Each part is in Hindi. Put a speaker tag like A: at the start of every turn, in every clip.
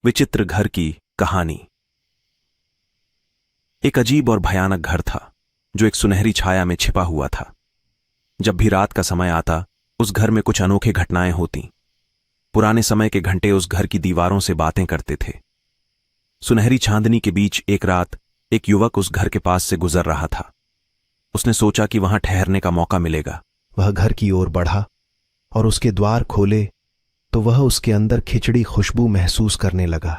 A: विचित्र घर की कहानी। एक अजीब और भयानक घर था जो एक सुनहरी छाया में छिपा हुआ था। जब भी रात का समय आता उस घर में कुछ अनोखी घटनाएं होती। पुराने समय के घंटे उस घर की दीवारों से बातें करते थे। सुनहरी चांदनी के बीच एक रात एक युवक उस घर के पास से गुजर रहा था। उसने सोचा कि वहां ठहरने का मौका मिलेगा।
B: वह घर की ओर बढ़ा और उसके द्वार खोले तो वह उसके अंदर खिचड़ी खुशबू महसूस करने लगा।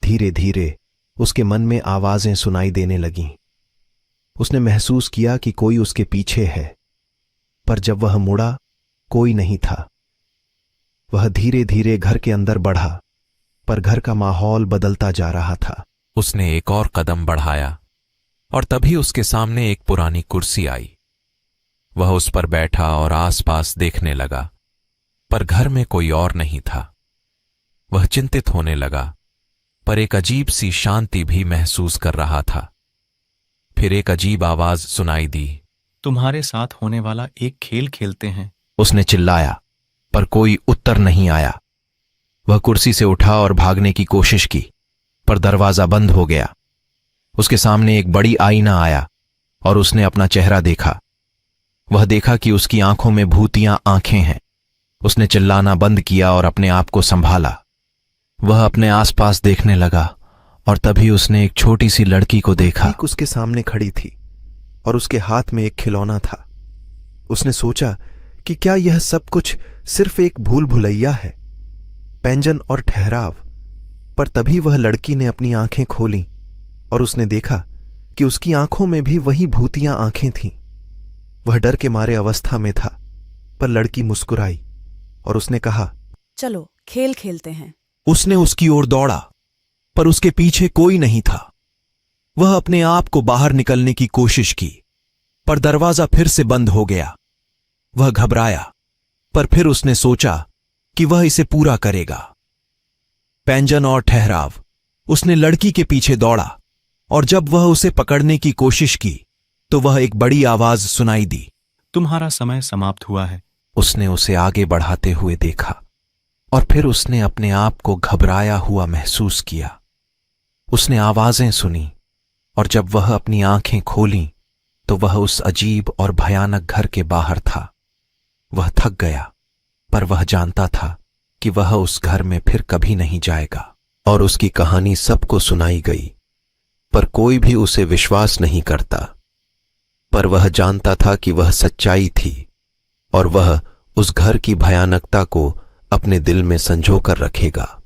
B: धीरे धीरे उसके मन में आवाजें सुनाई देने लगीं। उसने महसूस किया कि कोई उसके पीछे है, पर जब वह मुड़ा कोई नहीं था। वह धीरे धीरे घर के अंदर बढ़ा, पर घर का माहौल बदलता जा रहा था।
C: उसने एक और कदम बढ़ाया और तभी उसके सामने एक पुरानी कुर्सी आई। वह उस पर बैठा और आसपास देखने लगा, पर घर में कोई और नहीं था। वह चिंतित होने लगा, पर एक अजीब सी शांति भी महसूस कर रहा था। फिर एक अजीब आवाज सुनाई दी।
D: तुम्हारे साथ होने वाला एक खेल खेलते हैं।
B: उसने चिल्लाया, पर कोई उत्तर नहीं आया। वह कुर्सी से उठा और भागने की कोशिश की, पर दरवाजा बंद हो गया। उसके सामने एक बड़ी आईना आया और उसने अपना चेहरा देखा। वह देखा कि उसकी आंखों में भूतियां आंखें हैं। उसने चिल्लाना बंद किया और अपने आप को संभाला। वह अपने आसपास देखने लगा और तभी उसने एक छोटी सी लड़की को देखा।
E: ठीक उसके सामने खड़ी थी और उसके हाथ में एक खिलौना था। उसने सोचा कि क्या यह सब कुछ सिर्फ एक भूल भुलैया है, पैंजन और ठहराव। पर तभी वह लड़की ने अपनी आंखें खोलीं और उसने देखा कि उसकी आंखों में भी वही भूतियां आंखें थीं। वह डर के मारे अवस्था में था, पर लड़की मुस्कुराई और उसने कहा,
F: चलो खेल खेलते हैं।
A: उसने उसकी ओर दौड़ा, पर उसके पीछे कोई नहीं था। वह अपने आप को बाहर निकलने की कोशिश की, पर दरवाजा फिर से बंद हो गया। वह घबराया, पर फिर उसने सोचा कि वह इसे पूरा करेगा। पैंजन और ठहराव। उसने लड़की के पीछे दौड़ा और जब वह उसे पकड़ने की कोशिश की तो वह एक बड़ी आवाज सुनाई दी।
D: तुम्हारा समय समाप्त हुआ है।
B: उसने उसे आगे बढ़ाते हुए देखा और फिर उसने अपने आप को घबराया हुआ महसूस किया। उसने आवाजें सुनी और जब वह अपनी आंखें खोलीं तो वह उस अजीब और भयानक घर के बाहर था। वह थक गया, पर वह जानता था कि वह उस घर में फिर कभी नहीं जाएगा। और उसकी कहानी सबको सुनाई गई, पर कोई भी उसे विश्वास नहीं करता। पर वह जानता था कि वह सच्चाई थी और वह उस घर की भयानकता को अपने दिल में संजो कर रखेगा।